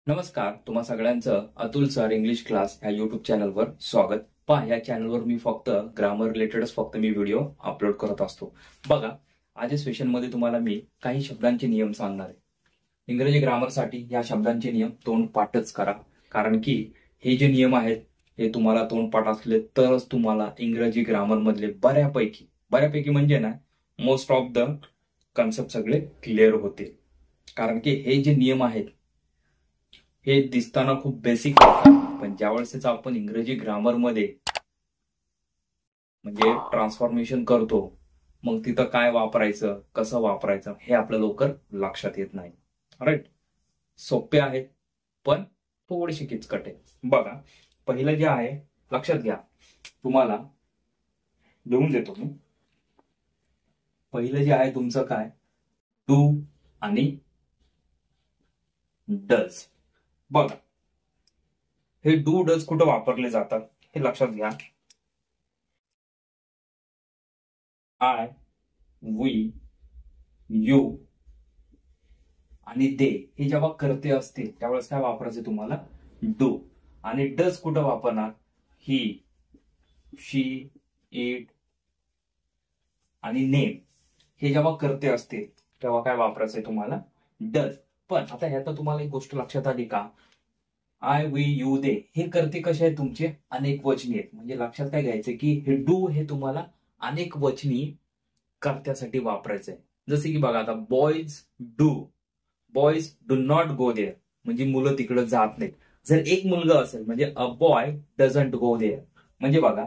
नमस्कार, तुम्हा सगळ्यांचं अतुल सर इंग्लिश क्लास ह्या युट्यूब चॅनलवर स्वागत. पहा, या चॅनलवर मी फक्त ग्रामर रिलेटेडच मी व्हिडिओ अपलोड करत असतो. बघा, आजच्या सेशनमध्ये तुम्हाला मी काही शब्दांचे नियम सांगणार आहे. इंग्रजी ग्रामरसाठी या शब्दांचे नियम तोंडपाठच करा, कारण की हे जे नियम आहेत हे तुम्हाला तोंडपाठ असले तरच तुम्हाला इंग्रजी ग्रामर मधले बऱ्यापैकी म्हणजे ना मोस्ट ऑफ द कन्सेप्ट सगळे क्लिअर होतील. कारण की हे जे नियम आहेत हे दिसताना खूप बेसिक वाटतात, पण ज्यावेळेस आपण इंग्रजी ग्रामर मध्ये म्हणजे ट्रान्सफॉर्मेशन करतो मग तिथं काय वापरायचं, कसं वापरायचं हे आपल्या लवकर लक्षात येत नाही. राईट, सोपे आहेत पण थोडेसे किचकट आहे. बघा, पहिलं जे आहे लक्षात घ्या, तुम्हाला लिहून देतो मी. पहिलं जे आहे तुमचं काय, डू आणि डज. बघा, हे डू डज कुठं वापरले जातात हे लक्षात घ्या. आय, वी, यू आणि दे हे जेव्हा करते असतील त्यावेळेस काय वापरायचे तुम्हाला, डू. आणि डज कुठं वापरणार, ही, शी, इट आणि नेम हे जेव्हा करते असतील तेव्हा काय वापरायचंय तुम्हाला, डज. पण आता ह्यात तुम्हाला एक गोष्ट लक्षात आली का, आय, वी, यू, दे हे करते कसे आहेत तुमचे, अनेक वचनी आहेत. म्हणजे लक्षात काय घ्यायचं की हे डू हे तुम्हाला अनेक वचनी कर्त्यासाठी वापरायचंय. जसे की बघा, आता boys do not go there म्हणजे मुलं तिकडे जात नाहीत. जर एक मुलगा असेल म्हणजे a boy doesn't go there. म्हणजे बघा,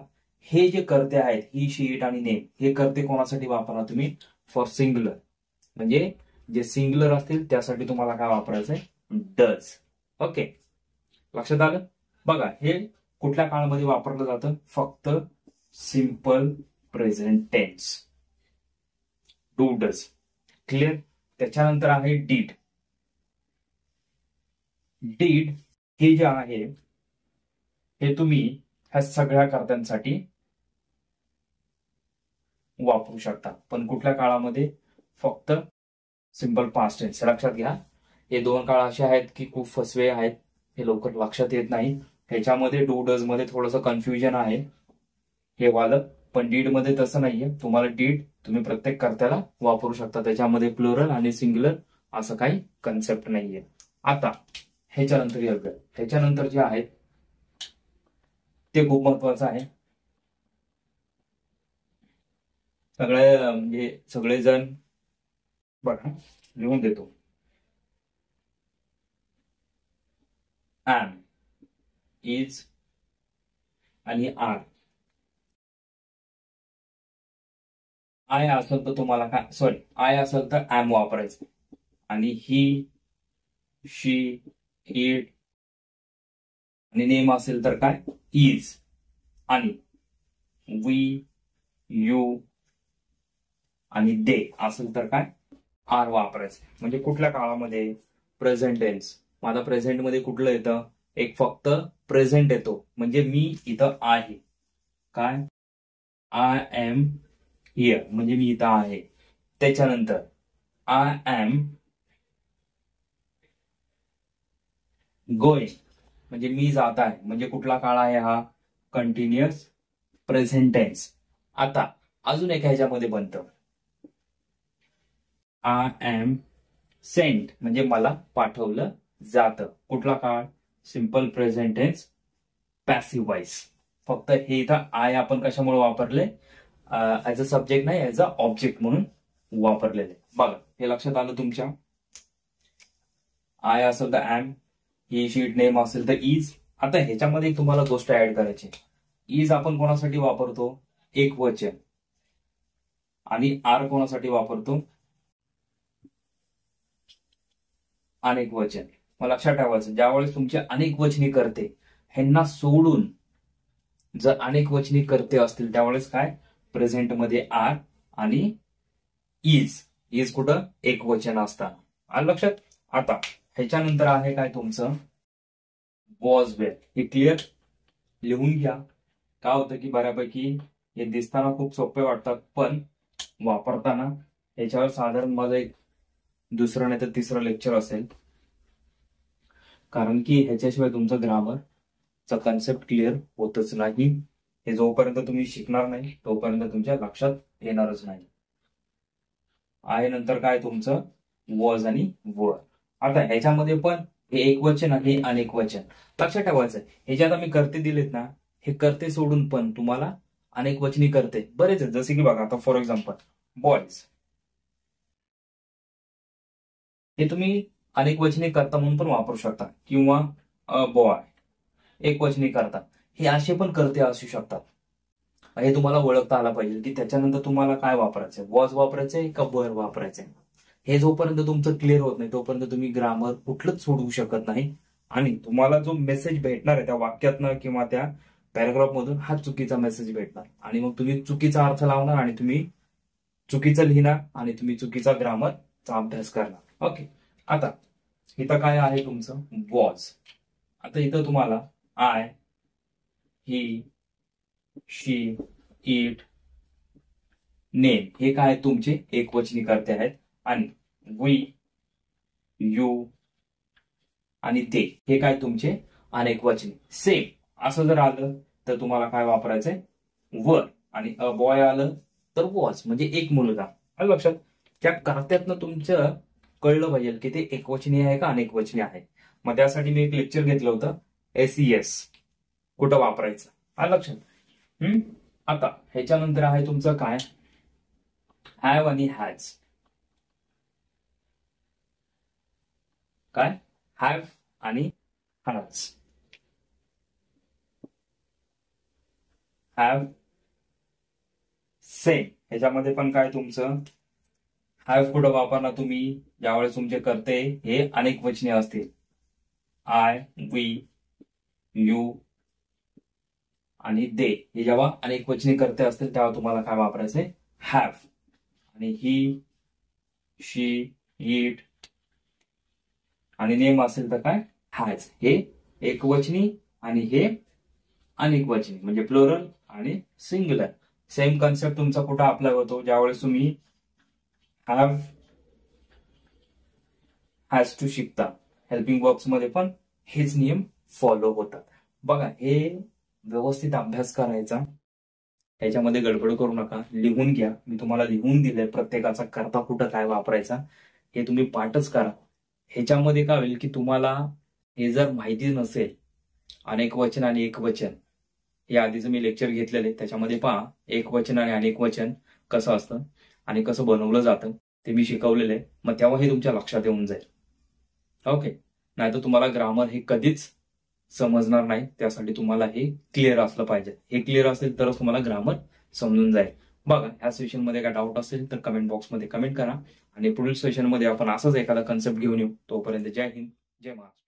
हे जे कर्ते आहेत ही, शी, इट आणि नेम हे कर्ते कोणासाठी वापरणार तुम्ही, फॉर सिंग्युलर. म्हणजे जे सिंग्युलर असतील त्यासाठी तुम्हाला काय वापरायचंय, डज. ओके, लक्षात आलं. बघा, हे कुठल्या काळामध्ये वापरलं जातं, फक्त simple present tense, do does. Clear. त्याच्यानंतर आहे डीड. डीड हे जे आहे हे तुम्ही ह्या सगळ्या कर्त्यांसाठी वापरू शकता, पण कुठल्या काळामध्ये, फक्त सिंपल पास्ट टेन्स. लक्षात घ्या, हे दोन काळ असे आहेत की खूप फसवे आहेत, हे लवकर लक्षात येत नाही. ह्याच्यामध्ये डू डज मध्ये थोडंसं कन्फ्युजन आहे हे वालं, पण डीड मध्ये तसं नाहीये. तुम्हाला डीड तुम्ही प्रत्येक कर्त्याला वापरू शकता, त्याच्यामध्ये प्लुरल आणि सिंग्युलर असं काही कन्सेप्ट नाहीये. आता ह्याच्यानंतर जे आहे ते खूप महत्वाचं आहे. सगळेजण बघा, लिहून देतो. एम, इज आणि आर. आय असेल तर तुम्हाला काय, आय असेल तर एम वापरायचं, आणि ही, शी, इट आणि नेम असेल तर काय, इज. आणि वी, यू आणि दे असेल तर काय, आर वापरायचं. म्हणजे कुठल्या काळामध्ये, प्रेझेंट टेन्स. माझा प्रेझेंट मध्ये कुठलं येतं, एक फक्त प्रेझेंट येतो, म्हणजे मी इथं आहे. काय, आय एम हिअर म्हणजे मी इथं आहे. त्याच्यानंतर आय एम गोइंग म्हणजे मी जात आहे. म्हणजे कुठला काळ आहे हा, कंटिन्युअस प्रेझेंट टेन्स. आता अजून एक ह्याच्यामध्ये बनतं, आय एम सेंट म्हणजे मला पाठवलं जातं. कुठला काळ, simple present tense, passive voice. फक्त हे इथं आय आपण कशामुळे वापरले, ऍज अ सब्जेक्ट नाही, ऍज अ ऑब्जेक्ट म्हणून वापरलेले. बघा, हे लक्षात आलं तुमच्या. आय असेल तर एम, ही, शीट, नेम असेल तर इज. आता ह्याच्यामध्ये तुम्हाला गोष्ट ऍड करायची, इज आपण कोणासाठी वापरतो, एक वचन. आणि आर कोणासाठी वापरतो, अनेक वचन. मग लक्षात ठेवायचं, ज्यावेळेस तुमचे अनेक वचनी करते ह्यांना सोडून जर अनेक वचनी करते असतील त्यावेळेस काय, प्रेझेंट मध्ये आर आणि इज कुठं, एक वचन असतात. आलं लक्षात. आता ह्याच्यानंतर आहे काय तुमचं, वॉज वेअर. हे क्लिअर, लिहून घ्या. काय होतं की बऱ्यापैकी हे दिसताना खूप सोपे वाटतात, पण वापरताना याच्यावर साधारण माझं एक दुसरं नाही तर तिसरं लेक्चर असेल. कारण की ह्याच्याशिवाय तुमचं ग्रामरचा कन्सेप्ट क्लिअर होतच नाही. हे जोपर्यंत तुम्ही शिकणार नाही तोपर्यंत तुमच्या लक्षात येणारच नाही. आहे नंतर काय तुमचं वॉज आणि वर. आता ह्याच्यामध्ये पण हे एकवचन आणि अनेक वचन लक्षात ठेवायचं. हे जे आता मी करते दिलेत ना, हे करते सोडून पण तुम्हाला अनेक वचनी करते बरेच आहेत. जसे की बघा आता फॉर एक्झाम्पल बॉयज, हे तुम्ही अनेक वचनी करता म्हणून पण वापरू शकता, किंवा बॉय एक वचनी करता. हे असे पण करते असू शकतात. हे तुम्हाला ओळखता आला पाहिजे की त्याच्यानंतर तुम्हाला काय वापरायचंय, वॉज वापरायचंय का वर वापरायचंय. हे जोपर्यंत तुमचं क्लिअर होत नाही तोपर्यंत तुम्ही ग्रामर कुठलंच सोडवू शकत नाही. आणि तुम्हाला जो मेसेज भेटणार आहे त्या वाक्यातनं किंवा त्या पॅराग्राफ मधून हा चुकीचा मेसेज भेटणार, आणि मग तुम्ही चुकीचा अर्थ लावणार आणि तुम्ही चुकीचं लिहिणार आणि तुम्ही चुकीचा ग्रामरचा अभ्यास करणार. ओके, आता इथं काय आहे तुमचं वॉज. आता इथं तुम्हाला I, he, she, it, name हे काय तुमचे एकवचनी कर्ते आहेत. आणि वी, यू आणि ते हे काय तुमचे अनेक वचनी. सेम असं जर आलं तर तुम्हाला काय वापरायचंय वर, आणि अ बॉय आलं तर वॉज, म्हणजे एक मुलगा. आलं लक्षात. त्या कर्त्यातनं तुमचं कळलं पाहिजे की ते एकवचनी आहे का अनेक वचनी आहे. मग त्यासाठी मी एक लेक्चर घेतलं होतं SES कुठं वापरायचं. आलं लक्षात. आता ह्याच्यानंतर आहे तुमचं काय हॅव आणि हॅज. काय हॅव आणि हॅज. Have same. ह्याच्यामध्ये पण काय तुमचं हॅव कुठं वापरणार तुम्ही ज्यावेळेस तुमचे कर्ते हे अनेक वचने असतील. आय, वी, यू आणि दे हे जेव्हा अनेक वचने कर्ते असतील तेव्हा तुम्हाला काय वापरायचंय हॅव. आणि ही, शी, इट आणि नेम असेल तर काय हॅज. हे एकवचनी आणि हे अनेक वचनी म्हणजे प्लुरल आणि सिंग्युलर. सेम कन्सेप्ट तुमचा कुठं अप्लाय होतो ज्यावेळेस तुम्ही हॅव हॅज टू शिकता. हेल्पिंग वर्ब्स मध्ये पण हेच नियम फॉलो होतात. बघा हे व्यवस्थित अभ्यास करायचा, ह्याच्यामध्ये गडबड करू नका. लिहून घ्या, मी तुम्हाला लिहून दिलंय प्रत्येकाचा करता कुठं काय वापरायचा. हे तुम्ही पाठच करा. ह्याच्यामध्ये काय होईल की तुम्हाला हे जर माहिती नसेल अनेक वचन आणि एक वचन, हे आधीचं मी लेक्चर घेतलेलं आहे त्याच्यामध्ये पहा एक वचन आणि अनेक वचन कसं असतं आणि कसं बनवलं जातं ते मी शिकवलेलं आहे. मग तेव्हा हे तुमच्या लक्षात येऊन जाईल. ओके, नाहीतर तुम्हाला ग्रामर हे कधीच समजणार नाही. त्यासाठी तुम्हाला हे क्लिअर असलं पाहिजे. हे क्लिअर असेल तरच तुम्हाला ग्रामर समजून जाईल. बघा ह्या सेशन मध्ये काय डाऊट असेल तर कमेंट बॉक्समध्ये कमेंट करा, आणि पुढील सेशन मध्ये आपण असंच एखादा कन्सेप्ट घेऊन येऊ. तोपर्यंत जय हिंद, जय महाराष्ट्र.